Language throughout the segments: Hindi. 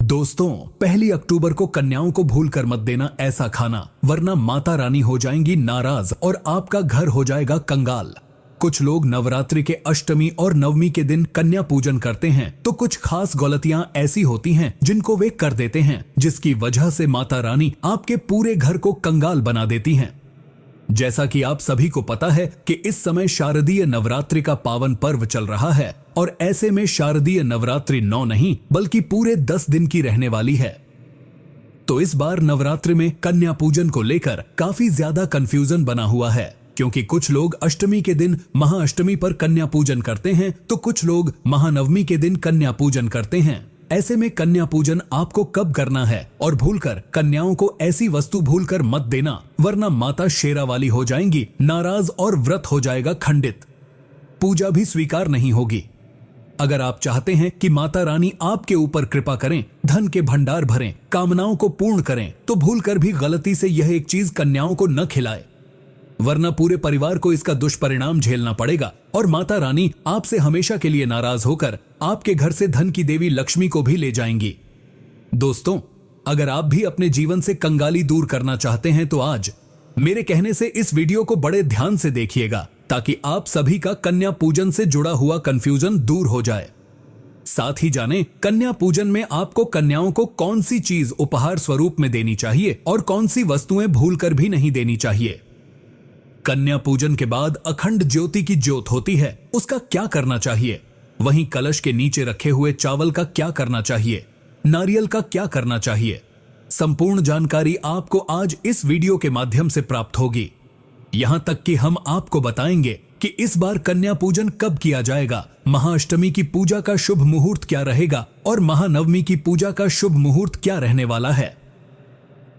दोस्तों, 1 अक्टूबर को कन्याओं को भूल कर मत देना ऐसा खाना, वरना माता रानी हो जाएंगी नाराज और आपका घर हो जाएगा कंगाल। कुछ लोग नवरात्रि के अष्टमी और नवमी के दिन कन्या पूजन करते हैं, तो कुछ खास गलतियां ऐसी होती हैं जिनको वे कर देते हैं, जिसकी वजह से माता रानी आपके पूरे घर को कंगाल बना देती हैं। जैसा कि आप सभी को पता है कि इस समय शारदीय नवरात्रि का पावन पर्व चल रहा है और ऐसे में शारदीय नवरात्रि 9 नहीं बल्कि पूरे 10 दिन की रहने वाली है। तो इस बार नवरात्रि में कन्या पूजन को लेकर काफी ज्यादा कंफ्यूजन बना हुआ है, क्योंकि कुछ लोग अष्टमी के दिन महाअष्टमी पर कन्या पूजन करते हैं तो कुछ लोग महानवमी के दिन कन्या पूजन करते हैं। ऐसे में कन्या पूजन आपको कब करना है और भूलकर कन्याओं को ऐसी वस्तु भूलकर मत देना, वरना माता शेरा वाली हो जाएंगी नाराज और व्रत हो जाएगा खंडित। पूजा भी स्वीकार नहीं होगी। अगर आप चाहते हैं कि माता रानी आपके ऊपर कृपा करें, धन के भंडार भरें, कामनाओं को पूर्ण करें, तो भूलकर भी गलती से यह एक चीज कन्याओं को न खिलाए, वरना पूरे परिवार को इसका दुष्परिणाम झेलना पड़ेगा और माता रानी आपसे हमेशा के लिए नाराज होकर आपके घर से धन की देवी लक्ष्मी को भी ले जाएंगी। दोस्तों, अगर आप भी अपने जीवन से कंगाली दूर करना चाहते हैं तो आज मेरे कहने से इस वीडियो को बड़े ध्यान से देखिएगा, ताकि आप सभी का कन्या पूजन से जुड़ा हुआ कंफ्यूजन दूर हो जाए। साथ ही जानें कन्या पूजन में आपको कन्याओं को कौन सी चीज उपहार स्वरूप में देनी चाहिए और कौन सी वस्तुएं भूलकर भी नहीं देनी चाहिए। कन्या पूजन के बाद अखंड ज्योति की ज्योत होती है, उसका क्या करना चाहिए, वहीं कलश के नीचे रखे हुए चावल का क्या करना चाहिए, नारियल का क्या करना चाहिए। संपूर्ण जानकारी आपको आज इस वीडियो के माध्यम से प्राप्त होगी। यहां तक कि हम आपको बताएंगे कि इस बार कन्या पूजन कब किया जाएगा, महाअष्टमी की पूजा का शुभ मुहूर्त क्या रहेगा और महानवमी की पूजा का शुभ मुहूर्त क्या रहने वाला है।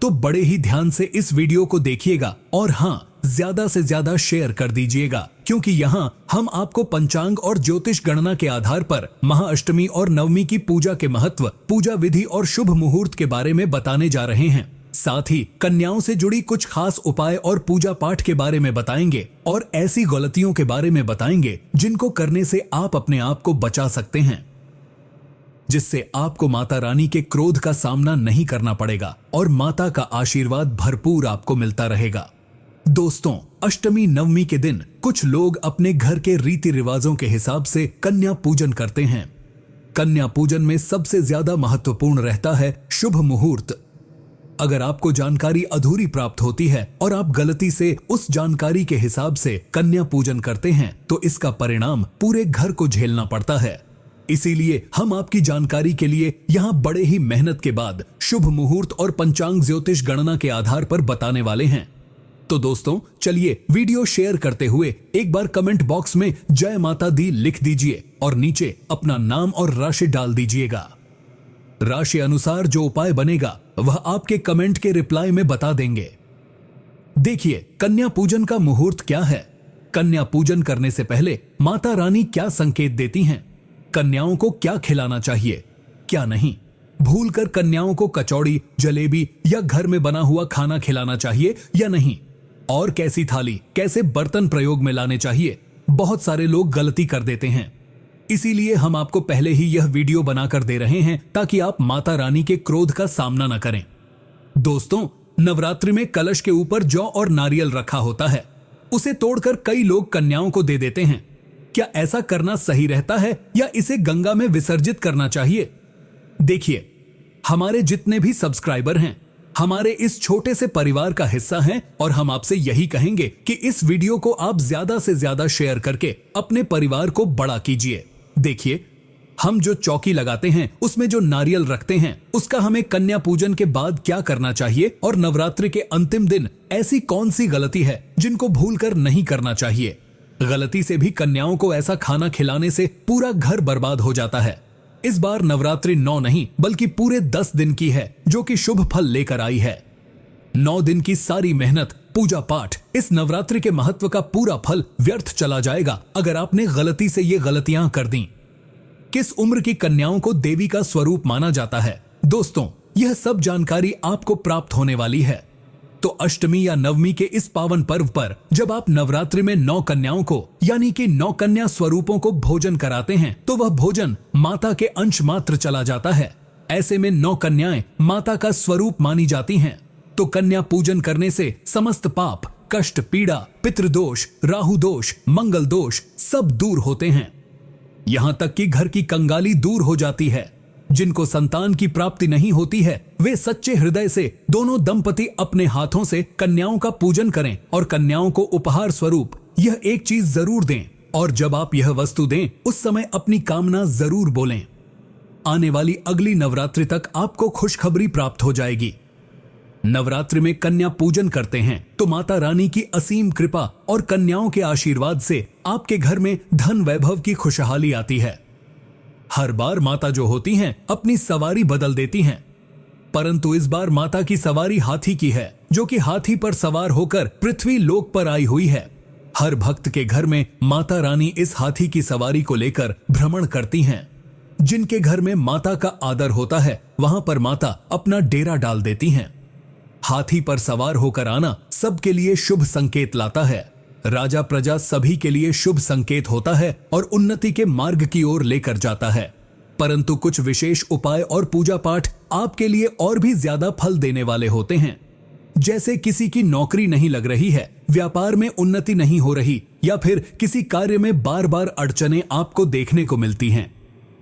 तो बड़े ही ध्यान से इस वीडियो को देखिएगा और हाँ, ज्यादा से ज्यादा शेयर कर दीजिएगा, क्योंकि यहाँ हम आपको पंचांग और ज्योतिष गणना के आधार पर महाअष्टमी और नवमी की पूजा के महत्व, पूजा विधि और शुभ मुहूर्त के बारे में बताने जा रहे हैं। साथ ही कन्याओं से जुड़ी कुछ खास उपाय और पूजा पाठ के बारे में बताएंगे और ऐसी गलतियों के बारे में बताएंगे जिनको करने से आप अपने आप को बचा सकते हैं, जिससे आपको माता रानी के क्रोध का सामना नहीं करना पड़ेगा और माता का आशीर्वाद भरपूर आपको मिलता रहेगा। दोस्तों, अष्टमी नवमी के दिन कुछ लोग अपने घर के रीति रिवाजों के हिसाब से कन्या पूजन करते हैं। कन्या पूजन में सबसे ज्यादा महत्वपूर्ण रहता है शुभ मुहूर्त। अगर आपको जानकारी अधूरी प्राप्त होती है और आप गलती से उस जानकारी के हिसाब से कन्या पूजन करते हैं तो इसका परिणाम पूरे घर को झेलना पड़ता है। इसीलिए हम आपकी जानकारी के लिए यहाँ बड़े ही मेहनत के बाद शुभ मुहूर्त और पंचांग ज्योतिष गणना के आधार पर बताने वाले हैं। तो दोस्तों, चलिए वीडियो शेयर करते हुए एक बार कमेंट बॉक्स में जय माता दी लिख दीजिए और नीचे अपना नाम और राशि डाल दीजिएगा। राशि अनुसार जो उपाय बनेगा वह आपके कमेंट के रिप्लाई में बता देंगे। देखिए, कन्या पूजन का मुहूर्त क्या है। कन्या पूजन करने से पहले माता रानी क्या संकेत देती हैं, कन्याओं को क्या खिलाना चाहिए, क्या नहीं, भूलकर कन्याओं को कचौड़ी, जलेबी या घर में बना हुआ खाना खिलाना चाहिए या नहीं, और कैसी थाली, कैसे बर्तन प्रयोग में लाने चाहिए। बहुत सारे लोग गलती कर देते हैं, इसीलिए हम आपको पहले ही यह वीडियो बनाकर दे रहे हैं ताकि आप माता रानी के क्रोध का सामना न करें। दोस्तों, नवरात्रि में कलश के ऊपर जौ और नारियल रखा होता है, उसे तोड़कर कई लोग कन्याओं को दे देते हैं। क्या ऐसा करना सही रहता है या इसे गंगा में विसर्जित करना चाहिए? देखिए, हमारे जितने भी सब्सक्राइबर हैं हमारे इस छोटे से परिवार का हिस्सा हैं और हम आपसे यही कहेंगे कि इस वीडियो को आप ज्यादा से ज्यादा शेयर करके अपने परिवार को बड़ा कीजिए। देखिए, हम जो चौकी लगाते हैं उसमें जो नारियल रखते हैं उसका हमें कन्या पूजन के बाद क्या करना चाहिए और नवरात्रि के अंतिम दिन ऐसी कौन सी गलती है जिनको भूलकर नहीं करना चाहिए। गलती से भी कन्याओं को ऐसा खाना खिलाने से पूरा घर बर्बाद हो जाता है। इस बार नवरात्रि 9 नहीं बल्कि पूरे 10 दिन की है, जो कि शुभ फल लेकर आई है। 9 दिन की सारी मेहनत, पूजा पाठ, इस नवरात्रि के महत्व का पूरा फल व्यर्थ चला जाएगा अगर आपने गलती से ये गलतियां कर दी। किस उम्र की कन्याओं को देवी का स्वरूप माना जाता है? दोस्तों, यह सब जानकारी आपको प्राप्त होने वाली है। तो अष्टमी या नवमी के इस पावन पर्व पर जब आप नवरात्रि में 9 कन्याओं को यानी कि 9 कन्या स्वरूपों को भोजन कराते हैं तो वह भोजन माता के अंश मात्र चला जाता है। ऐसे में 9 कन्याएं माता का स्वरूप मानी जाती हैं। तो कन्या पूजन करने से समस्त पाप, कष्ट, पीड़ा, पितृदोष, राहु दोष, मंगल दोष सब दूर होते हैं। यहां तक कि घर की कंगाली दूर हो जाती है। जिनको संतान की प्राप्ति नहीं होती है, वे सच्चे हृदय से दोनों दंपति अपने हाथों से कन्याओं का पूजन करें और कन्याओं को उपहार स्वरूप यह एक चीज जरूर दें। और जब आप यह वस्तु दें, उस समय अपनी कामना जरूर बोलें। आने वाली अगली नवरात्रि तक आपको खुशखबरी प्राप्त हो जाएगी। नवरात्रि में कन्या पूजन करते हैं तो माता रानी की असीम कृपा और कन्याओं के आशीर्वाद से आपके घर में धन वैभव की खुशहाली आती है। हर बार माता जो होती हैं अपनी सवारी बदल देती हैं, परंतु इस बार माता की सवारी हाथी की है, जो कि हाथी पर सवार होकर पृथ्वी लोक पर आई हुई है। हर भक्त के घर में माता रानी इस हाथी की सवारी को लेकर भ्रमण करती हैं। जिनके घर में माता का आदर होता है, वहां पर माता अपना डेरा डाल देती हैं। हाथी पर सवार होकर आना सबके लिए शुभ संकेत लाता है। राजा प्रजा सभी के लिए शुभ संकेत होता है और उन्नति के मार्ग की ओर लेकर जाता है। परंतु कुछ विशेष उपाय और पूजा पाठ आपके लिए और भी ज्यादा फल देने वाले होते हैं। जैसे किसी की नौकरी नहीं लग रही है, व्यापार में उन्नति नहीं हो रही, या फिर किसी कार्य में बार बार अड़चनें आपको देखने को मिलती हैं,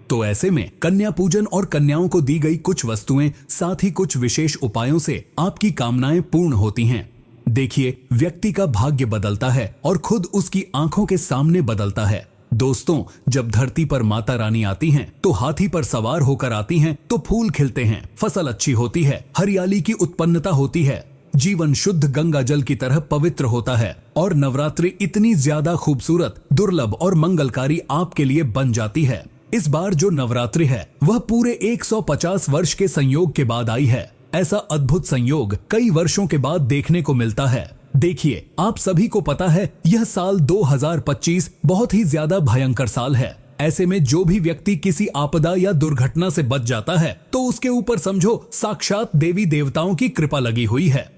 तो ऐसे में कन्या पूजन और कन्याओं को दी गई कुछ वस्तुएं, साथ ही कुछ विशेष उपायों से आपकी कामनाएं पूर्ण होती हैं। देखिए, व्यक्ति का भाग्य बदलता है और खुद उसकी आंखों के सामने बदलता है। दोस्तों, जब धरती पर माता रानी आती हैं, तो हाथी पर सवार होकर आती हैं, तो फूल खिलते हैं, फसल अच्छी होती है, हरियाली की उत्पन्नता होती है, जीवन शुद्ध गंगा जल की तरह पवित्र होता है और नवरात्रि इतनी ज्यादा खूबसूरत, दुर्लभ और मंगलकारी आपके लिए बन जाती है। इस बार जो नवरात्रि है वह पूरे 150 वर्ष के संयोग के बाद आई है। ऐसा अद्भुत संयोग कई वर्षों के बाद देखने को मिलता है। देखिए, आप सभी को पता है यह साल 2025 बहुत ही ज्यादा भयंकर साल है। ऐसे में जो भी व्यक्ति किसी आपदा या दुर्घटना से बच जाता है, तो उसके ऊपर समझो साक्षात देवी देवताओं की कृपा लगी हुई है।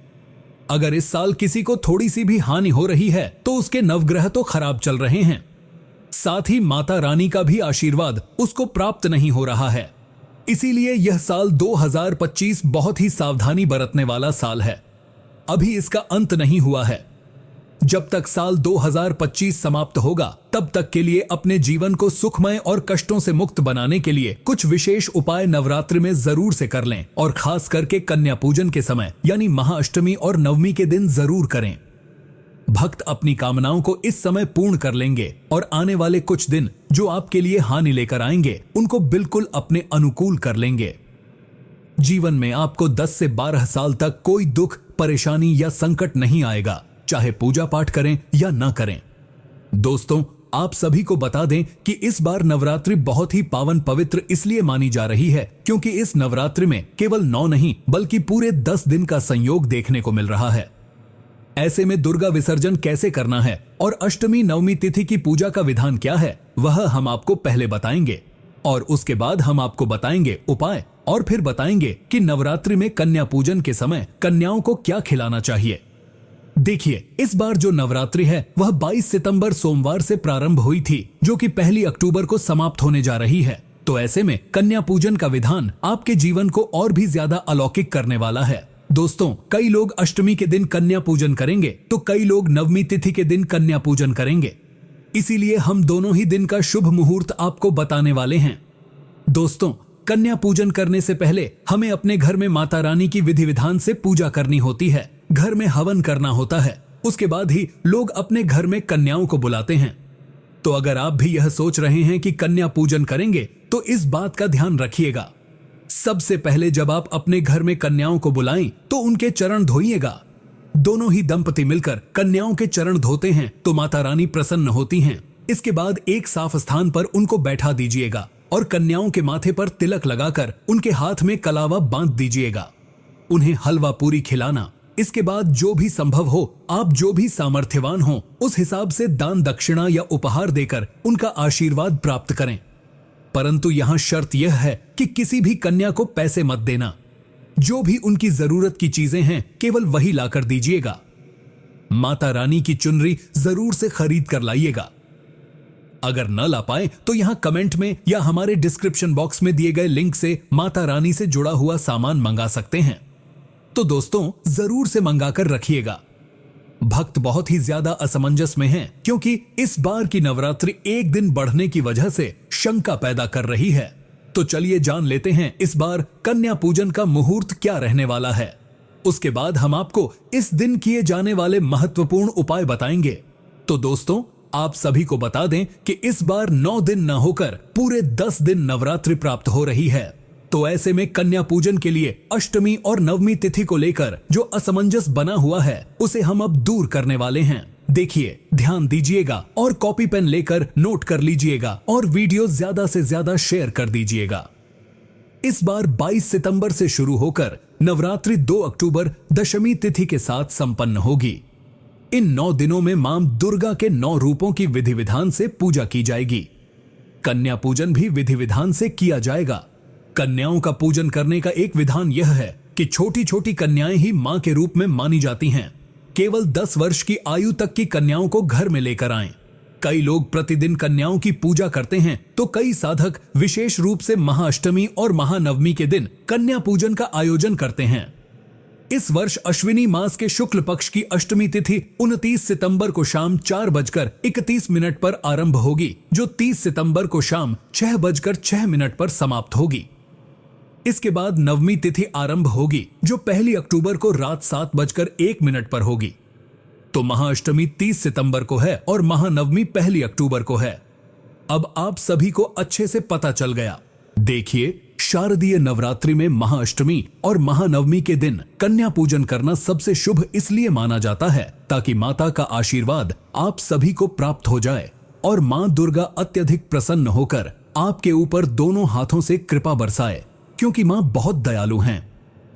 अगर इस साल किसी को थोड़ी सी भी हानि हो रही है, तो उसके नवग्रह तो खराब चल रहे हैं, साथ ही माता रानी का भी आशीर्वाद उसको प्राप्त नहीं हो रहा है। इसीलिए यह साल 2025 बहुत ही सावधानी बरतने वाला साल है। अभी इसका अंत नहीं हुआ है। जब तक साल 2025 समाप्त होगा, तब तक के लिए अपने जीवन को सुखमय और कष्टों से मुक्त बनाने के लिए कुछ विशेष उपाय नवरात्रि में जरूर से कर लें, और खास करके कन्या पूजन के समय यानी महाअष्टमी और नवमी के दिन जरूर करें। भक्त अपनी कामनाओं को इस समय पूर्ण कर लेंगे और आने वाले कुछ दिन जो आपके लिए हानि लेकर आएंगे, उनको बिल्कुल अपने अनुकूल कर लेंगे। जीवन में आपको 10 से 12 साल तक कोई दुख, परेशानी या संकट नहीं आएगा, चाहे पूजा पाठ करें या ना करें। दोस्तों, आप सभी को बता दें कि इस बार नवरात्रि बहुत ही पावन पवित्र इसलिए मानी जा रही है क्योंकि इस नवरात्रि में केवल 9 नहीं बल्कि पूरे 10 दिन का संयोग देखने को मिल रहा है। ऐसे में दुर्गा विसर्जन कैसे करना है और अष्टमी नवमी तिथि की पूजा का विधान क्या है, वह हम आपको पहले बताएंगे, और उसके बाद हम आपको बताएंगे उपाय, और फिर बताएंगे कि नवरात्रि में कन्या पूजन के समय कन्याओं को क्या खिलाना चाहिए। देखिए, इस बार जो नवरात्रि है वह 22 सितंबर सोमवार से प्रारंभ हुई थी, जो कि 1 अक्टूबर को समाप्त होने जा रही है। तो ऐसे में कन्या पूजन का विधान आपके जीवन को और भी ज्यादा अलौकिक करने वाला है। दोस्तों, कई लोग अष्टमी के दिन कन्या पूजन करेंगे, तो कई लोग नवमी तिथि के दिन कन्या पूजन करेंगे। इसीलिए हम दोनों ही दिन का शुभ मुहूर्त आपको बताने वाले हैं। दोस्तों, कन्या पूजन करने से पहले हमें अपने घर में माता रानी की विधि विधान से पूजा करनी होती है। घर में हवन करना होता है। उसके बाद ही लोग अपने घर में कन्याओं को बुलाते हैं। तो अगर आप भी यह सोच रहे हैं कि कन्या पूजन करेंगे, तो इस बात का ध्यान रखिएगा। सबसे पहले जब आप अपने घर में कन्याओं को बुलाएं, तो उनके चरण धोइएगा। दोनों ही दंपति मिलकर कन्याओं के चरण धोते हैं तो माता रानी प्रसन्न होती हैं। इसके बाद एक साफ स्थान पर उनको बैठा दीजिएगा और कन्याओं के माथे पर तिलक लगाकर उनके हाथ में कलावा बांध दीजिएगा। उन्हें हलवा पूरी खिलाना। इसके बाद जो भी संभव हो, आप जो भी सामर्थ्यवान हो, उस हिसाब से दान दक्षिणा या उपहार देकर उनका आशीर्वाद प्राप्त करें। परंतु यहाँ शर्त यह है कि किसी भी कन्या को पैसे मत देना। जो भी उनकी जरूरत की चीजें हैं, केवल वही लाकर दीजिएगा। माता रानी की चुनरी जरूर से खरीद कर लाइएगा। अगर न ला पाए तो यहाँ कमेंट में या हमारे डिस्क्रिप्शन बॉक्स में दिए गए लिंक से माता रानी से जुड़ा हुआ सामान मंगा सकते हैं। तो दोस्तों जरूर से मंगाकर रखिएगा। भक्त बहुत ही ज्यादा असमंजस में हैं क्योंकि इस बार की नवरात्रि एक दिन बढ़ने की वजह से शंका पैदा कर रही है। तो चलिए जान लेते हैं इस बार कन्या पूजन का मुहूर्त क्या रहने वाला है। उसके बाद हम आपको इस दिन किए जाने वाले महत्वपूर्ण उपाय बताएंगे। तो दोस्तों आप सभी को बता दें कि इस बार 9 दिन न होकर पूरे 10 दिन नवरात्रि प्राप्त हो रही है। तो ऐसे में कन्या पूजन के लिए अष्टमी और नवमी तिथि को लेकर जो असमंजस बना हुआ है उसे हम अब दूर करने वाले हैं। देखिए, ध्यान दीजिएगा और कॉपी पेन लेकर नोट कर लीजिएगा और वीडियो ज्यादा से ज्यादा शेयर कर दीजिएगा। इस बार 22 सितंबर से शुरू होकर नवरात्रि 2 अक्टूबर दशमी तिथि के साथ संपन्न होगी। इन 9 दिनों में मां दुर्गा के 9 रूपों की विधि विधान से पूजा की जाएगी। कन्या पूजन भी विधि विधान से किया जाएगा। कन्याओं का पूजन करने का एक विधान यह है कि छोटी छोटी कन्याएं ही मां के रूप में मानी जाती हैं। केवल 10 वर्ष की आयु तक की कन्याओं को घर में लेकर आएं। कई लोग प्रतिदिन कन्याओं की पूजा करते हैं तो कई साधक विशेष रूप से महाअष्टमी और महानवमी के दिन कन्या पूजन का आयोजन करते हैं। इस वर्ष अश्विनी मास के शुक्ल पक्ष की अष्टमी तिथि 29 सितंबर को शाम 4:31 पर आरंभ होगी, जो 30 सितंबर को शाम 6:06 पर समाप्त होगी। इसके बाद नवमी तिथि आरंभ होगी, जो 1 अक्टूबर को रात 7:01 पर होगी। तो महाअष्टमी 30 सितंबर को है और महानवमी 1 अक्टूबर को है। अब आप सभी को अच्छे से पता चल गया। देखिए, शारदीय नवरात्रि में महाअष्टमी और महानवमी के दिन कन्या पूजन करना सबसे शुभ इसलिए माना जाता है ताकि माता का आशीर्वाद आप सभी को प्राप्त हो जाए और मां दुर्गा अत्यधिक प्रसन्न होकर आपके ऊपर दोनों हाथों से कृपा बरसाए, क्योंकि मां बहुत दयालु हैं।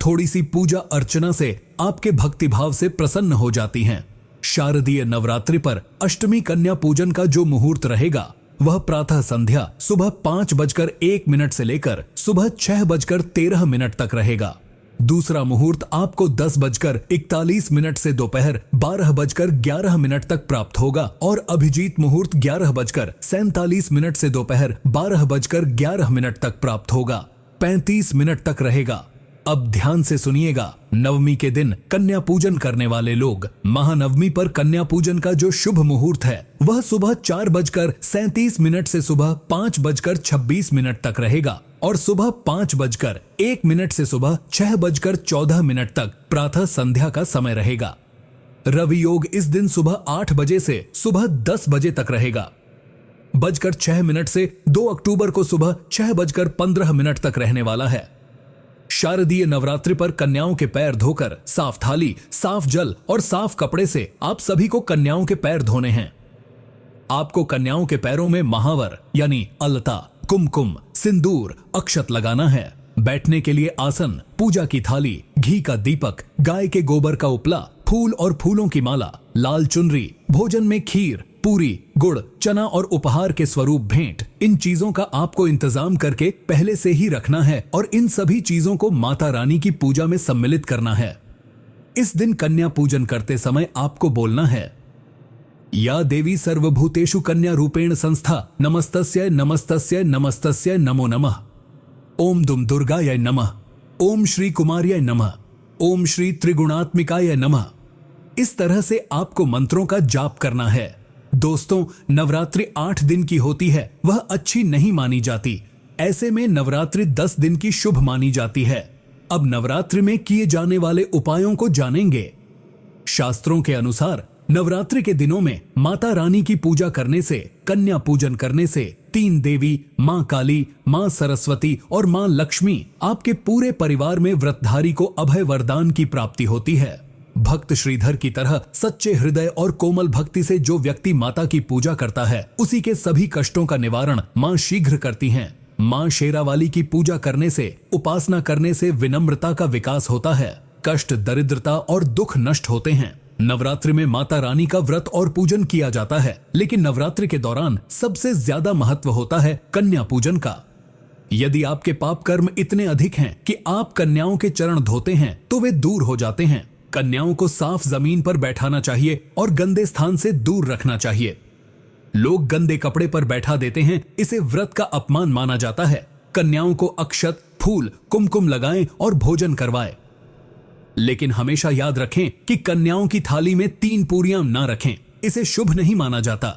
थोड़ी सी पूजा अर्चना से आपके भक्तिभाव से प्रसन्न हो जाती हैं। शारदीय नवरात्रि पर अष्टमी कन्या पूजन का जो मुहूर्त रहेगा वह प्रातः संध्या सुबह 5:01 से लेकर सुबह 6:13 तक रहेगा। दूसरा मुहूर्त आपको 10:41 से दोपहर 12:11 तक प्राप्त होगा और अभिजीत मुहूर्त 11:47 से दोपहर 12:11 तक प्राप्त होगा। 35 मिनट तक रहेगा। अब ध्यान से सुनिएगा। नवमी के दिन कन्या पूजन करने वाले लोग महानवमी पर कन्या पूजन का जो शुभ मुहूर्त है वह सुबह 4:37 से सुबह 5:26 तक रहेगा और सुबह 5:01 से सुबह 6:14 तक प्रातः संध्या का समय रहेगा। रवि योग इस दिन सुबह 8 बजे से सुबह 10 बजे तक रहेगा। 6:06 से 2 अक्टूबर को सुबह 6:15 तक रहने वाला है। शारदीय नवरात्रि पर कन्याओं के पैर धोकर साफ थाली, साफ जल और साफ कपड़े से आप सभी को कन्याओं के पैर धोने हैं। आपको कन्याओं के पैरों में महावर यानी अलता, कुमकुम, सिंदूर, अक्षत लगाना है। बैठने के लिए आसन, पूजा की थाली, घी का दीपक, गाय के गोबर का उपला, फूल और फूलों की माला, लाल चुनरी, भोजन में खीर, पूरी, गुड़, चना और उपहार के स्वरूप भेंट, इन चीजों का आपको इंतजाम करके पहले से ही रखना है और इन सभी चीजों को माता रानी की पूजा में सम्मिलित करना है। इस दिन कन्या पूजन करते समय आपको बोलना है, या देवी सर्वभूतेषु कन्या रूपेण संस्था नमस्तस्यै नमस्तस्यै नमस्तस्यै नमो नमः। ओम दुम दुर्गायै नमः। ओम श्री कुमार्यै नमः। ओम श्री त्रिगुणात्मिकाय नमः। इस तरह से आपको मंत्रों का जाप करना है। दोस्तों, नवरात्रि 8 दिन की होती है, वह अच्छी नहीं मानी जाती। ऐसे में नवरात्रि 10 दिन की शुभ मानी जाती है। अब नवरात्रि में किए जाने वाले उपायों को जानेंगे। शास्त्रों के अनुसार नवरात्रि के दिनों में माता रानी की पूजा करने से, कन्या पूजन करने से 3 देवी मां काली, मां सरस्वती और मां लक्ष्मी आपके पूरे परिवार में व्रतधारी को अभय वरदान की प्राप्ति होती है। भक्त श्रीधर की तरह सच्चे हृदय और कोमल भक्ति से जो व्यक्ति माता की पूजा करता है उसी के सभी कष्टों का निवारण मां शीघ्र करती हैं। मां शेरावाली की पूजा करने से, उपासना करने से विनम्रता का विकास होता है। कष्ट, दरिद्रता और दुख नष्ट होते हैं। नवरात्रि में माता रानी का व्रत और पूजन किया जाता है, लेकिन नवरात्रि के दौरान सबसे ज्यादा महत्व होता है कन्या पूजन का। यदि आपके पाप कर्म इतने अधिक हैं कि आप कन्याओं के चरण धोते हैं तो वे दूर हो जाते हैं। कन्याओं को साफ जमीन पर बैठाना चाहिए और गंदे स्थान से दूर रखना चाहिए। लोग गंदे कपड़े पर बैठा देते हैं, इसे व्रत का अपमान माना जाता है। कन्याओं को अक्षत, फूल, कुमकुम लगाएं और भोजन करवाएं। लेकिन हमेशा याद रखें कि कन्याओं की थाली में 3 पूरियां ना रखें, इसे शुभ नहीं माना जाता।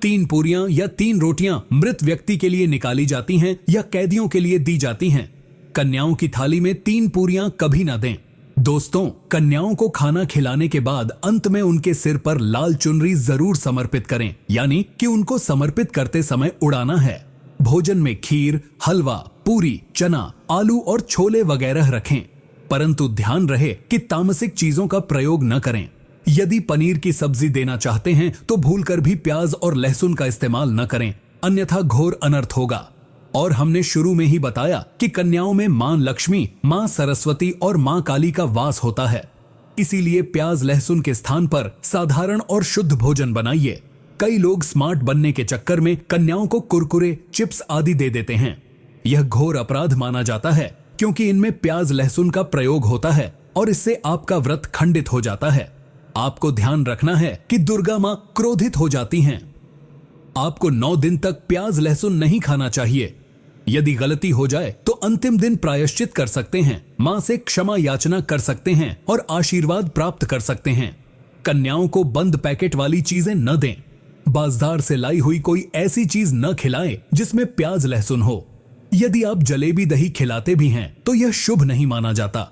3 पूरियां या 3 रोटियां मृत व्यक्ति के लिए निकाली जाती हैं या कैदियों के लिए दी जाती हैं। कन्याओं की थाली में 3 पूरियां कभी ना दें। दोस्तों, कन्याओं को खाना खिलाने के बाद अंत में उनके सिर पर लाल चुनरी जरूर समर्पित करें, यानी कि उनको समर्पित करते समय उड़ाना है। भोजन में खीर, हलवा, पूरी, चना, आलू और छोले वगैरह रखें, परंतु ध्यान रहे कि तामसिक चीजों का प्रयोग न करें। यदि पनीर की सब्जी देना चाहते हैं तो भूलकर भी प्याज और लहसुन का इस्तेमाल न करें, अन्यथा घोर अनर्थ होगा। और हमने शुरू में ही बताया कि कन्याओं में मां लक्ष्मी, मां सरस्वती और मां काली का वास होता है। इसीलिए प्याज लहसुन के स्थान पर साधारण और शुद्ध भोजन बनाइए। कई लोग स्मार्ट बनने के चक्कर में कन्याओं को कुरकुरे, चिप्स आदि दे देते हैं। यह घोर अपराध माना जाता है, क्योंकि इनमें प्याज लहसुन का प्रयोग होता है और इससे आपका व्रत खंडित हो जाता है। आपको ध्यान रखना है कि दुर्गा मां क्रोधित हो जाती हैं। आपको 9 दिन तक प्याज लहसुन नहीं खाना चाहिए। यदि गलती हो जाए तो अंतिम दिन प्रायश्चित कर सकते हैं, मां से क्षमा याचना कर सकते हैं और आशीर्वाद प्राप्त कर सकते हैं। कन्याओं को बंद पैकेट वाली चीजें न दें। बाजार से लाई हुई कोई ऐसी चीज न खिलाएं जिसमें प्याज लहसुन हो। यदि आप जलेबी दही खिलाते भी हैं तो यह शुभ नहीं माना जाता।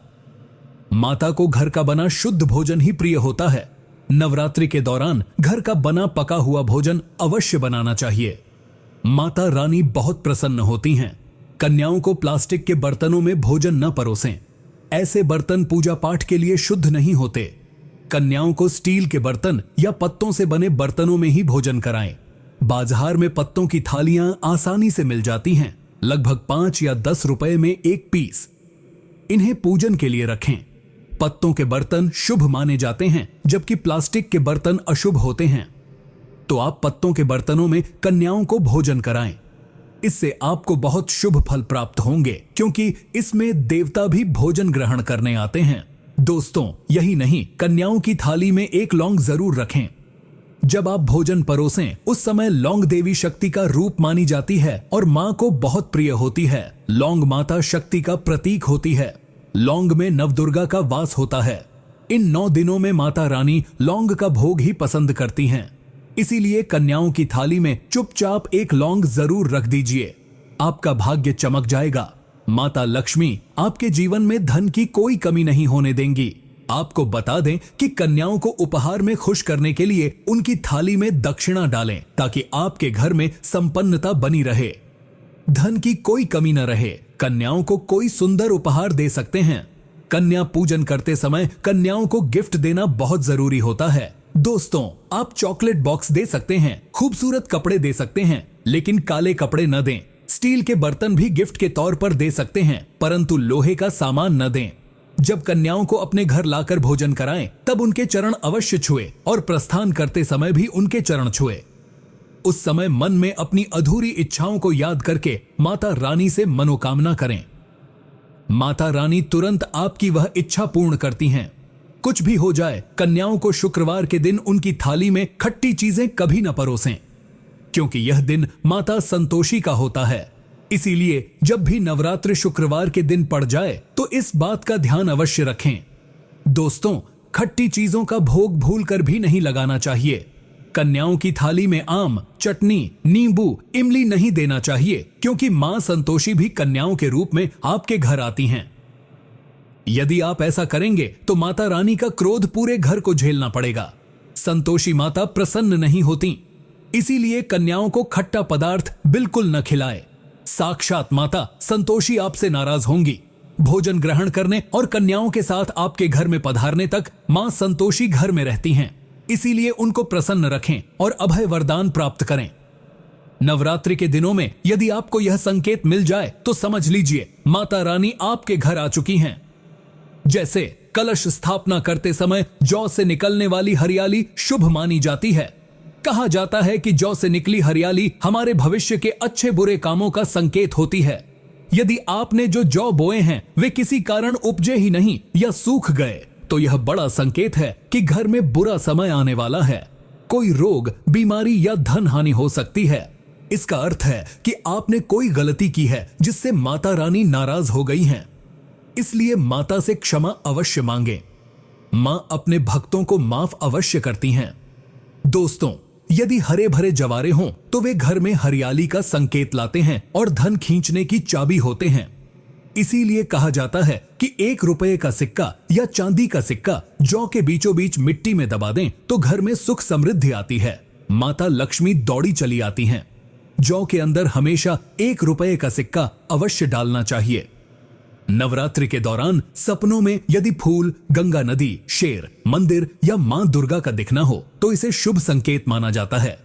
माता को घर का बना शुद्ध भोजन ही प्रिय होता है। नवरात्रि के दौरान घर का बना पका हुआ भोजन अवश्य बनाना चाहिए। माता रानी बहुत प्रसन्न होती हैं। कन्याओं को प्लास्टिक के बर्तनों में भोजन न परोसें। ऐसे बर्तन पूजा पाठ के लिए शुद्ध नहीं होते। कन्याओं को स्टील के बर्तन या पत्तों से बने बर्तनों में ही भोजन कराएं। बाजार में पत्तों की थालियां आसानी से मिल जाती हैं, लगभग 5 या 10 रुपए में 1 पीस। इन्हें पूजन के लिए रखें। पत्तों के बर्तन शुभ माने जाते हैं, जबकि प्लास्टिक के बर्तन अशुभ होते हैं। तो आप पत्तों के बर्तनों में कन्याओं को भोजन कराएं। इससे आपको बहुत शुभ फल प्राप्त होंगे, क्योंकि इसमें देवता भी भोजन ग्रहण करने आते हैं। दोस्तों, यही नहीं, कन्याओं की थाली में 1 लौंग जरूर रखें। जब आप भोजन परोसें उस समय लौंग देवी शक्ति का रूप मानी जाती है और मां को बहुत प्रिय होती है। लौंग माता शक्ति का प्रतीक होती है। लौंग में नवदुर्गा का वास होता है। इन 9 दिनों में माता रानी लौंग का भोग ही पसंद करती हैं। इसीलिए कन्याओं की थाली में चुपचाप 1 लौंग जरूर रख दीजिए। आपका भाग्य चमक जाएगा। माता लक्ष्मी आपके जीवन में धन की कोई कमी नहीं होने देंगी। आपको बता दें कि कन्याओं को उपहार में खुश करने के लिए उनकी थाली में दक्षिणा डालें, ताकि आपके घर में संपन्नता बनी रहे, धन की कोई कमी न रहे। कन्याओं को कोई सुंदर उपहार दे सकते हैं। कन्या पूजन करते समय कन्याओं को गिफ्ट देना बहुत जरूरी होता है। दोस्तों, आप चॉकलेट बॉक्स दे सकते हैं, खूबसूरत कपड़े दे सकते हैं, लेकिन काले कपड़े न दें। स्टील के बर्तन भी गिफ्ट के तौर पर दे सकते हैं, परंतु लोहे का सामान न दें। जब कन्याओं को अपने घर लाकर भोजन कराएं, तब उनके चरण अवश्य छुए और प्रस्थान करते समय भी उनके चरण छुए। उस समय मन में अपनी अधूरी इच्छाओं को याद करके माता रानी से मनोकामना करें। माता रानी तुरंत आपकी वह इच्छा पूर्ण करती हैं। कुछ भी हो जाए, कन्याओं को शुक्रवार के दिन उनकी थाली में खट्टी चीजें कभी न परोसें, क्योंकि यह दिन माता संतोषी का होता है। इसीलिए जब भी नवरात्रि शुक्रवार के दिन पड़ जाए तो इस बात का ध्यान अवश्य रखें। दोस्तों, खट्टी चीजों का भोग भूलकर भी नहीं लगाना चाहिए। कन्याओं की थाली में आम, चटनी, नींबू, इमली नहीं देना चाहिए, क्योंकि मां संतोषी भी कन्याओं के रूप में आपके घर आती हैं। यदि आप ऐसा करेंगे तो माता रानी का क्रोध पूरे घर को झेलना पड़ेगा। संतोषी माता प्रसन्न नहीं होती। इसीलिए कन्याओं को खट्टा पदार्थ बिल्कुल न खिलाए। साक्षात माता संतोषी आपसे नाराज होंगी। भोजन ग्रहण करने और कन्याओं के साथ आपके घर में पधारने तक मां संतोषी घर में रहती हैं। इसीलिए उनको प्रसन्न रखें और अभय वरदान प्राप्त करें। नवरात्रि के दिनों में यदि आपको यह संकेत मिल जाए तो समझ लीजिए माता रानी आपके घर आ चुकी हैं। जैसे कलश स्थापना करते समय जौ से निकलने वाली हरियाली शुभ मानी जाती है। कहा जाता है कि जौ से निकली हरियाली हमारे भविष्य के अच्छे बुरे कामों का संकेत होती है। यदि आपने जो जौ बोए हैं वे किसी कारण उपजे ही नहीं या सूख गए, तो यह बड़ा संकेत है कि घर में बुरा समय आने वाला है। कोई रोग, बीमारी या धन हानि हो सकती है। इसका अर्थ है कि आपने कोई गलती की है जिससे माता रानी नाराज हो गई हैं। इसलिए माता से क्षमा अवश्य मांगे। मां अपने भक्तों को माफ अवश्य करती हैं। दोस्तों, यदि हरे भरे जवारे हों तो वे घर में हरियाली का संकेत लाते हैं और धन खींचने की चाबी होते हैं। इसीलिए कहा जाता है कि 1 रुपए का सिक्का या चांदी का सिक्का जौ के बीचों बीच मिट्टी में दबा दें तो घर में सुख समृद्धि आती है, माता लक्ष्मी दौड़ी चली आती हैं। जौ के अंदर हमेशा 1 रुपए का सिक्का अवश्य डालना चाहिए। नवरात्रि के दौरान सपनों में यदि फूल, गंगा नदी, शेर, मंदिर या मां दुर्गा का दिखना हो तो इसे शुभ संकेत माना जाता है।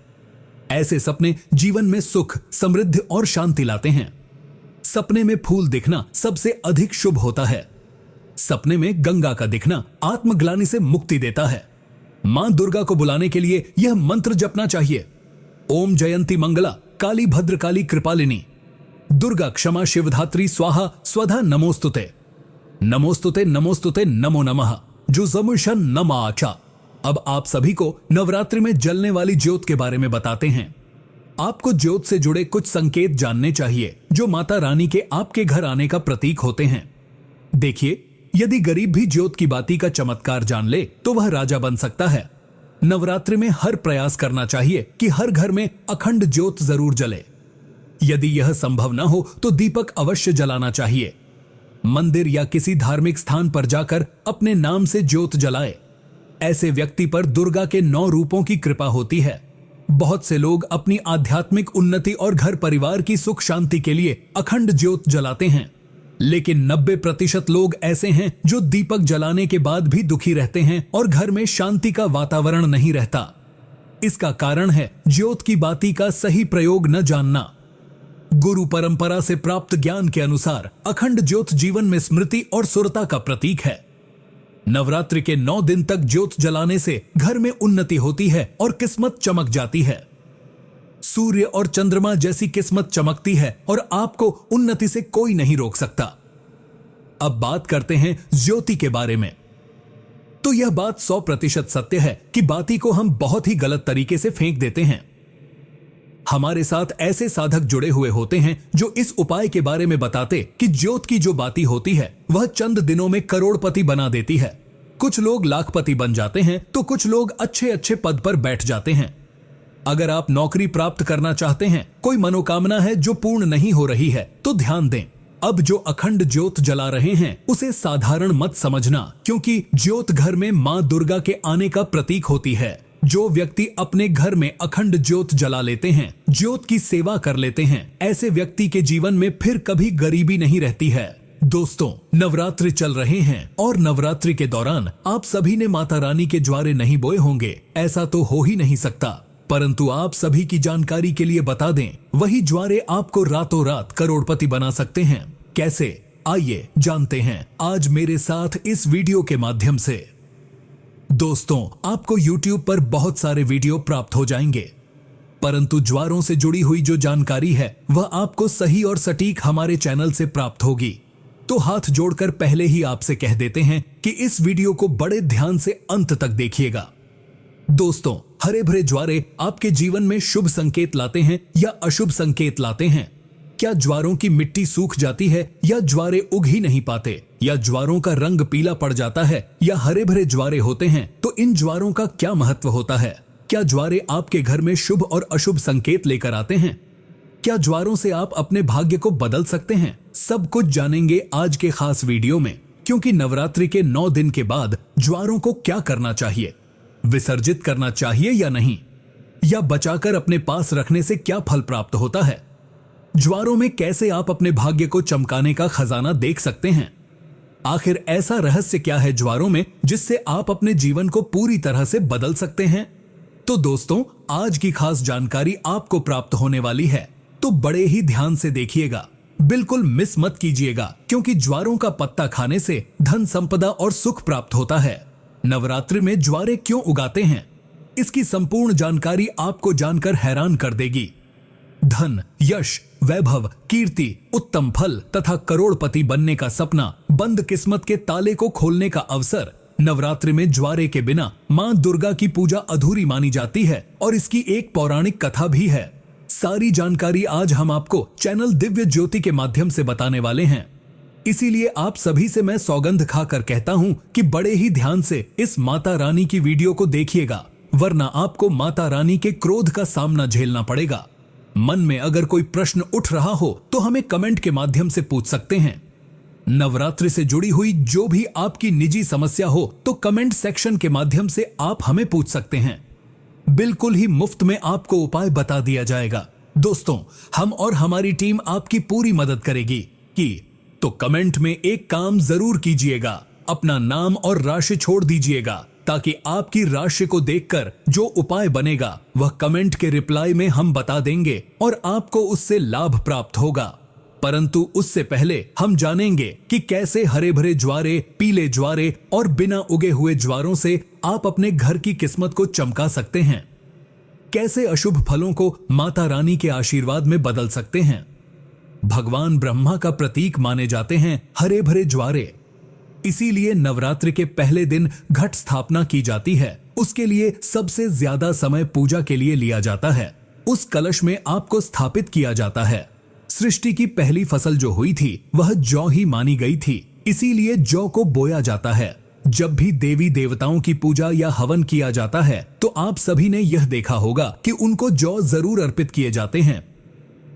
ऐसे सपने जीवन में सुख, समृद्धि और शांति लाते हैं। सपने में फूल दिखना सबसे अधिक शुभ होता है। सपने में गंगा का दिखना आत्मग्लानि से मुक्ति देता है। मां दुर्गा को बुलाने के लिए यह मंत्र जपना चाहिए। ओम जयंती मंगला काली भद्रकाली कृपालिनी दुर्गा क्षमा शिवधात्री स्वाहा स्वधा नमोस्तुते नमोस्तुते नमोस्तुते नमो नमः जुजमुशन नमाचा। अब आप सभी को नवरात्रि में जलने वाली ज्योत के बारे में बताते हैं। आपको ज्योत से जुड़े कुछ संकेत जानने चाहिए जो माता रानी के आपके घर आने का प्रतीक होते हैं। देखिए, यदि गरीब भी ज्योत की बाती का चमत्कार जान ले तो वह राजा बन सकता है। नवरात्रि में हर प्रयास करना चाहिए कि हर घर में अखंड ज्योत जरूर जले। यदि यह संभव न हो तो दीपक अवश्य जलाना चाहिए। मंदिर या किसी धार्मिक स्थान पर जाकर अपने नाम से ज्योत जलाए। ऐसे व्यक्ति पर दुर्गा के 9 रूपों की कृपा होती है। बहुत से लोग अपनी आध्यात्मिक उन्नति और घर परिवार की सुख शांति के लिए अखंड ज्योत जलाते हैं, लेकिन 90% लोग ऐसे हैं जो दीपक जलाने के बाद भी दुखी रहते हैं और घर में शांति का वातावरण नहीं रहता। इसका कारण है ज्योत की बाती का सही प्रयोग न जानना। गुरु परंपरा से प्राप्त ज्ञान के अनुसार अखंड ज्योत जीवन में स्मृति और सुरता का प्रतीक है। नवरात्रि के 9 दिन तक ज्योत जलाने से घर में उन्नति होती है और किस्मत चमक जाती है। सूर्य और चंद्रमा जैसी किस्मत चमकती है और आपको उन्नति से कोई नहीं रोक सकता। अब बात करते हैं ज्योति के बारे में। तो यह बात 100% सत्य है कि बाती को हम बहुत ही गलत तरीके से फेंक देते हैं। हमारे साथ ऐसे साधक जुड़े हुए होते हैं जो इस उपाय के बारे में बताते कि ज्योत की जो बाती होती है वह चंद दिनों में करोड़पति बना देती है। कुछ लोग लाखपति बन जाते हैं तो कुछ लोग अच्छे अच्छे पद पर बैठ जाते हैं। अगर आप नौकरी प्राप्त करना चाहते हैं, कोई मनोकामना है जो पूर्ण नहीं हो रही है, तो ध्यान दें। अब जो अखंड ज्योत जला रहे हैं उसे साधारण मत समझना, क्योंकि ज्योत घर में मां दुर्गा के आने का प्रतीक होती है। जो व्यक्ति अपने घर में अखंड ज्योत जला लेते हैं, ज्योत की सेवा कर लेते हैं, ऐसे व्यक्ति के जीवन में फिर कभी गरीबी नहीं रहती है। दोस्तों, नवरात्रि चल रहे हैं और नवरात्रि के दौरान आप सभी ने माता रानी के ज्वारे नहीं बोए होंगे, ऐसा तो हो ही नहीं सकता। परंतु आप सभी की जानकारी के लिए बता दें, वही ज्वारे आपको रातों रात करोड़पति बना सकते हैं। कैसे? आइए जानते हैं आज मेरे साथ इस वीडियो के माध्यम से। दोस्तों, आपको YouTube पर बहुत सारे वीडियो प्राप्त हो जाएंगे, परंतु ज्वारों से जुड़ी हुई जो जानकारी है वह आपको सही और सटीक हमारे चैनल से प्राप्त होगी। तो हाथ जोड़कर पहले ही आपसे कह देते हैं कि इस वीडियो को बड़े ध्यान से अंत तक देखिएगा। दोस्तों, हरे भरे ज्वारे आपके जीवन में शुभ संकेत लाते हैं या अशुभ संकेत लाते हैं? क्या ज्वारों की मिट्टी सूख जाती है या ज्वारे उग ही नहीं पाते, या ज्वारों का रंग पीला पड़ जाता है या हरे भरे ज्वारे होते हैं? तो इन ज्वारों का क्या महत्व होता है? क्या ज्वारे आपके घर में शुभ और अशुभ संकेत लेकर आते हैं? क्या ज्वारों से आप अपने भाग्य को बदल सकते हैं? सब कुछ जानेंगे आज के खास वीडियो में, क्योंकि नवरात्रि के 9 दिन के बाद ज्वारों को क्या करना चाहिए, विसर्जित करना चाहिए या नहीं, या बचाकर अपने पास रखने से क्या फल प्राप्त होता है? ज्वारों में कैसे आप अपने भाग्य को चमकाने का खजाना देख सकते हैं? आखिर ऐसा रहस्य क्या है ज्वारों में जिससे आप अपने जीवन को पूरी तरह से बदल सकते हैं? तो दोस्तों, आज की खास जानकारी आपको प्राप्त होने वाली है, तो बड़े ही ध्यान से देखिएगा, बिल्कुल मिस मत कीजिएगा, क्योंकि ज्वारों का पत्ता खाने से धन संपदा और सुख प्राप्त होता है। नवरात्रि में ज्वारे क्यों उगाते हैं, इसकी संपूर्ण जानकारी आपको जानकर हैरान कर देगी। धन, यश, वैभव, कीर्ति, उत्तम फल तथा करोड़पति बनने का सपना, बंद किस्मत के ताले को खोलने का अवसर, नवरात्रि में ज्वारे के बिना मां दुर्गा की पूजा अधूरी मानी जाती है और इसकी एक पौराणिक कथा भी है। सारी जानकारी आज हम आपको चैनल दिव्य ज्योति के माध्यम से बताने वाले हैं। इसीलिए आप सभी से मैं सौगंध खाकर कहता हूं कि बड़े ही ध्यान से इस माता रानी की वीडियो को देखिएगा, वरना आपको माता रानी के क्रोध का सामना झेलना पड़ेगा। मन में अगर कोई प्रश्न उठ रहा हो तो हमें कमेंट के माध्यम से पूछ सकते हैं। नवरात्रि से जुड़ी हुई जो भी आपकी निजी समस्या हो तो कमेंट सेक्शन के माध्यम से आप हमें पूछ सकते हैं। बिल्कुल ही मुफ्त में आपको उपाय बता दिया जाएगा। दोस्तों, हम और हमारी टीम आपकी पूरी मदद करेगी तो कमेंट में एक काम जरूर कीजिएगा, अपना नाम और राशि छोड़ दीजिएगा, ताकि आपकी राशि को देखकर जो उपाय बनेगा वह कमेंट के रिप्लाई में हम बता देंगे और आपको उससे लाभ प्राप्त होगा। परंतु उससे पहले हम जानेंगे कि कैसे हरे भरे ज्वारे, पीले ज्वारे और बिना उगे हुए ज्वारों से आप अपने घर की किस्मत को चमका सकते हैं। कैसे अशुभ फलों को माता रानी के आशीर्वाद में बदल सकते हैं। भगवान ब्रह्मा का प्रतीक माने जाते हैं हरे भरे ज्वारे, इसीलिए नवरात्रि के पहले दिन घट स्थापना की जाती है। उसके लिए सबसे ज्यादा समय पूजा के लिए लिया जाता है। उस कलश में आपको स्थापित किया जाता है। सृष्टि की पहली फसल जो हुई थी वह जौ ही मानी गई थी, इसीलिए जौ को बोया जाता है। जब भी देवी देवताओं की पूजा या हवन किया जाता है तो आप सभी ने यह देखा होगा कि उनको जौ जरूर अर्पित किए जाते हैं।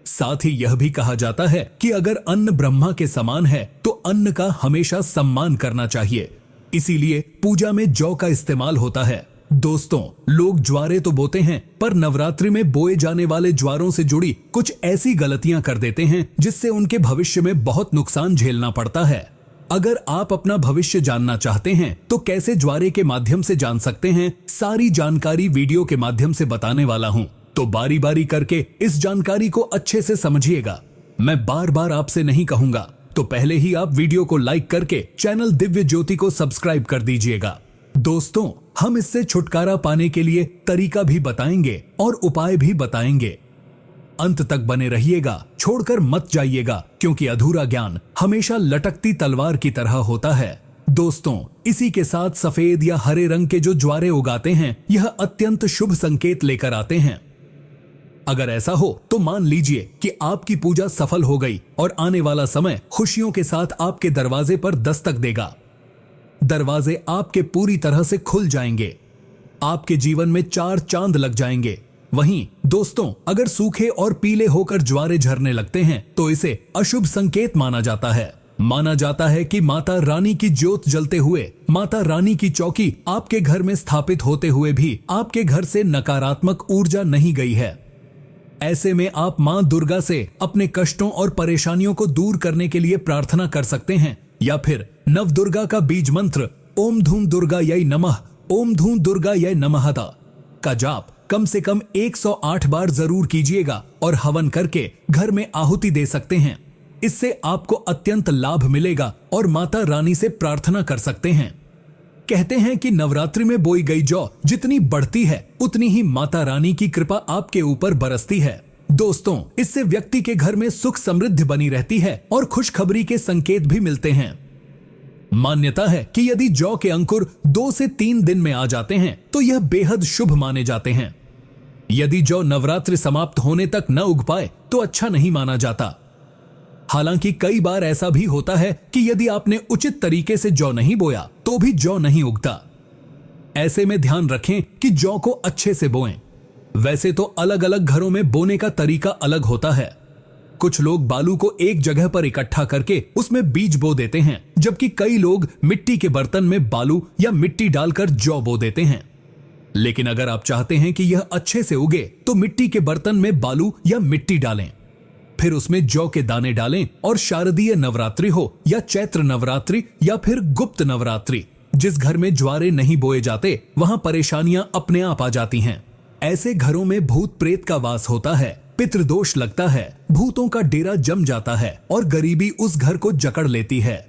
साथ ही यह भी कहा जाता है कि अगर अन्न ब्रह्मा के समान है तो अन्न का हमेशा सम्मान करना चाहिए, इसीलिए पूजा में जौ का इस्तेमाल होता है। दोस्तों, लोग ज्वारे तो बोते हैं पर नवरात्रि में बोए जाने वाले ज्वारों से जुड़ी कुछ ऐसी गलतियां कर देते हैं जिससे उनके भविष्य में बहुत नुकसान झेलना पड़ता है। अगर आप अपना भविष्य जानना चाहते हैं तो कैसे ज्वारे के माध्यम से जान सकते हैं, सारी जानकारी वीडियो के माध्यम से बताने वाला हूं, तो बारी बारी करके इस जानकारी को अच्छे से समझिएगा। मैं बार बार आपसे नहीं कहूंगा, तो पहले ही आप वीडियो को लाइक करके चैनल दिव्य ज्योति को सब्सक्राइब कर दीजिएगा। दोस्तों, हम इससे छुटकारा पाने के लिए तरीका भी बताएंगे और उपाय भी बताएंगे। अंत तक बने रहिएगा, छोड़कर मत जाइएगा, क्योंकि अधूरा ज्ञान हमेशा लटकती तलवार की तरह होता है। दोस्तों, इसी के साथ सफेद या हरे रंग के जो ज्वारे उगाते हैं यह अत्यंत शुभ संकेत लेकर आते हैं। अगर ऐसा हो तो मान लीजिए कि आपकी पूजा सफल हो गई और आने वाला समय खुशियों के साथ आपके दरवाजे पर दस्तक देगा। दरवाजे आपके पूरी तरह से खुल जाएंगे, आपके जीवन में 4 चांद लग जाएंगे। वहीं दोस्तों, अगर सूखे और पीले होकर ज्वारे झरने लगते हैं तो इसे अशुभ संकेत माना जाता है। माना जाता है कि माता रानी की ज्योत जलते हुए, माता रानी की चौकी आपके घर में स्थापित होते हुए भी आपके घर से नकारात्मक ऊर्जा नहीं गई है। ऐसे में आप मां दुर्गा से अपने कष्टों और परेशानियों को दूर करने के लिए प्रार्थना कर सकते हैं, या फिर नव दुर्गा का बीज मंत्र ओम धूम दुर्गा यै नमः, ओम धूम दुर्गा यै नमः का जाप कम से कम 108 बार जरूर कीजिएगा और हवन करके घर में आहुति दे सकते हैं। इससे आपको अत्यंत लाभ मिलेगा और माता रानी से प्रार्थना कर सकते हैं। कहते हैं कि नवरात्रि में बोई गई जौ जितनी बढ़ती है उतनी ही माता रानी की कृपा आपके ऊपर बरसती है। दोस्तों, इससे व्यक्ति के घर में सुख समृद्धि बनी रहती है और खुशखबरी के संकेत भी मिलते हैं। मान्यता है कि यदि जौ के अंकुर 2 से 3 दिन में आ जाते हैं तो यह बेहद शुभ माने जाते हैं। यदि जौ नवरात्रि समाप्त होने तक न उग पाए तो अच्छा नहीं माना जाता। हालांकि कई बार ऐसा भी होता है कि यदि आपने उचित तरीके से जौ नहीं बोया तो भी जौ नहीं उगता। ऐसे में ध्यान रखें कि जौ को अच्छे से बोएं। वैसे तो अलग अलग घरों में बोने का तरीका अलग होता है। कुछ लोग बालू को एक जगह पर इकट्ठा करके उसमें बीज बो देते हैं, जबकि कई लोग मिट्टी के बर्तन में बालू या मिट्टी डालकर जौ बो देते हैं। लेकिन अगर आप चाहते हैं कि यह अच्छे से उगे तो मिट्टी के बर्तन में बालू या मिट्टी डालें, फिर उसमें जौ के दाने डालें और शारदीय नवरात्रि हो या चैत्र नवरात्रि या फिर गुप्त नवरात्रि, जिस घर में ज्वारे नहीं बोए जाते वहां परेशानियां अपने आप आ जाती हैं। ऐसे घरों में भूत प्रेत का वास होता है, पितृदोष लगता है, भूतों का डेरा जम जाता है और गरीबी उस घर को जकड़ लेती है।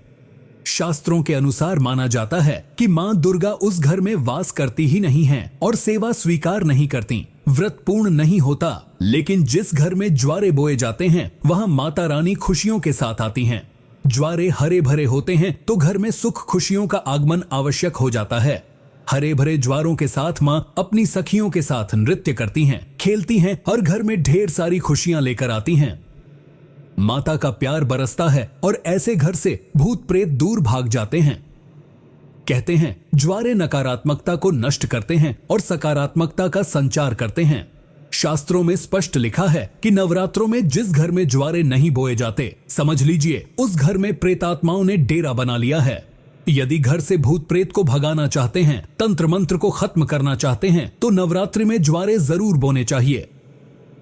शास्त्रों के अनुसार माना जाता है कि मां दुर्गा उस घर में वास करती ही नहीं है और सेवा स्वीकार नहीं करती, व्रत पूर्ण नहीं होता। लेकिन जिस घर में ज्वारे बोए जाते हैं वहां माता रानी खुशियों के साथ आती हैं। ज्वारे हरे भरे होते हैं तो घर में सुख खुशियों का आगमन आवश्यक हो जाता है। हरे भरे ज्वारों के साथ माँ अपनी सखियों के साथ नृत्य करती हैं, खेलती हैं और घर में ढेर सारी खुशियां लेकर आती हैं। माता का प्यार बरसता है और ऐसे घर से भूत प्रेत दूर भाग जाते हैं। कहते हैं ज्वारे नकारात्मकता को नष्ट करते हैं और सकारात्मकता का संचार करते हैं। शास्त्रों में स्पष्ट लिखा है कि नवरात्रों में जिस घर में ज्वारे नहीं बोए जाते, समझ लीजिए उस घर में प्रेतात्माओं ने डेरा बना लिया है। यदि घर से भूत प्रेत को भगाना चाहते हैं, तंत्र मंत्र को खत्म करना चाहते हैं, तो नवरात्रि में ज्वारे जरूर बोने चाहिए।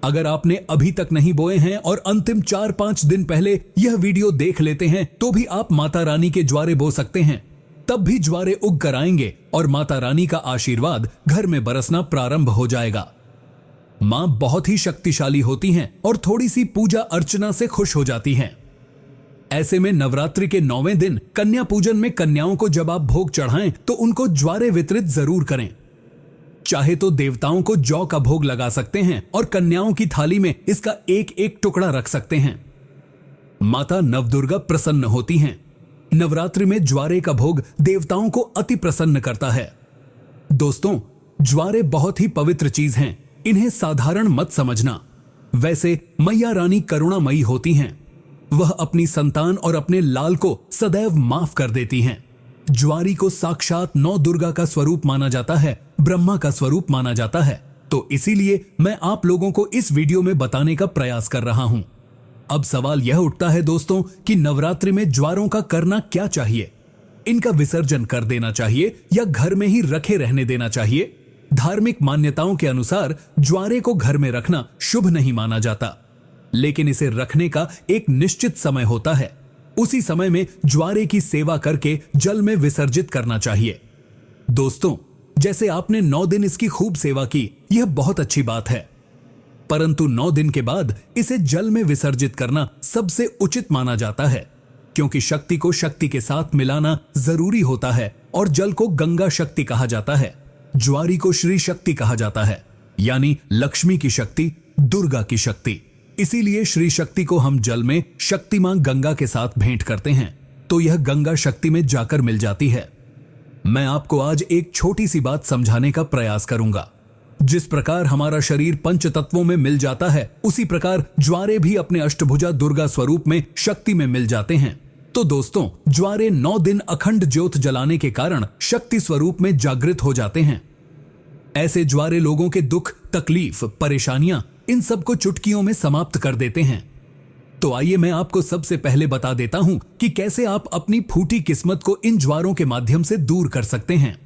अगर आपने अभी तक नहीं बोए हैं और अंतिम 4-5 दिन पहले यह वीडियो देख लेते हैं तो भी आप माता रानी के ज्वारे बो सकते हैं। तब भी ज्वारे उग कर आएंगे और माता रानी का आशीर्वाद घर में बरसना प्रारंभ हो जाएगा। मां बहुत ही शक्तिशाली होती हैं और थोड़ी सी पूजा अर्चना से खुश हो जाती हैं। ऐसे में नवरात्रि के 9वें दिन कन्या पूजन में कन्याओं को जब आप भोग चढ़ाएं तो उनको ज्वारे वितरित जरूर करें। चाहे तो देवताओं को जौ का भोग लगा सकते हैं और कन्याओं की थाली में इसका एक एक टुकड़ा रख सकते हैं। माता नवदुर्गा प्रसन्न होती हैं। नवरात्रि में ज्वारे का भोग देवताओं को अति प्रसन्न करता है। दोस्तों, ज्वारे बहुत ही पवित्र चीज हैं, इन्हें साधारण मत समझना। वैसे मैया रानी करुणामयी होती हैं। वह अपनी संतान और अपने लाल को सदैव माफ कर देती हैं। ज्वारी को साक्षात नौ दुर्गा का स्वरूप माना जाता है, ब्रह्मा का स्वरूप माना जाता है। तो इसीलिए मैं आप लोगों को इस वीडियो में बताने का प्रयास कर रहा हूं। अब सवाल यह उठता है दोस्तों कि नवरात्रि में ज्वारों का करना क्या चाहिए? इनका विसर्जन कर देना चाहिए या घर में ही रखे रहने देना चाहिए? धार्मिक मान्यताओं के अनुसार ज्वारे को घर में रखना शुभ नहीं माना जाता, लेकिन इसे रखने का एक निश्चित समय होता है। उसी समय में ज्वारे की सेवा करके जल में विसर्जित करना चाहिए। दोस्तों, जैसे आपने 9 दिन इसकी खूब सेवा की, यह बहुत अच्छी बात है, परंतु 9 दिन के बाद इसे जल में विसर्जित करना सबसे उचित माना जाता है, क्योंकि शक्ति को शक्ति के साथ मिलाना जरूरी होता है और जल को गंगा शक्ति कहा जाता है, ज्वारी को श्री शक्ति कहा जाता है, यानी लक्ष्मी की शक्ति, दुर्गा की शक्ति। इसीलिए श्री शक्ति को हम जल में शक्ति मां गंगा के साथ भेंट करते हैं तो यह गंगा शक्ति में जाकर मिल जाती है। मैं आपको आज एक छोटी सी बात समझाने का प्रयास करूंगा। जिस प्रकार हमारा शरीर पंच तत्वों में मिल जाता है, उसी प्रकार ज्वारे भी अपने अष्टभुजा दुर्गा स्वरूप में शक्ति में मिल जाते हैं। तो दोस्तों, ज्वारे 9 दिन अखंड ज्योत जलाने के कारण शक्ति स्वरूप में जागृत हो जाते हैं। ऐसे ज्वारे लोगों के दुख, तकलीफ, परेशानियां, इन सब को चुटकियों में समाप्त कर देते हैं। तो आइए मैं आपको सबसे पहले बता देता हूं कि कैसे आप अपनी फूटी किस्मत को इन ज्वारों के माध्यम से दूर कर सकते हैं।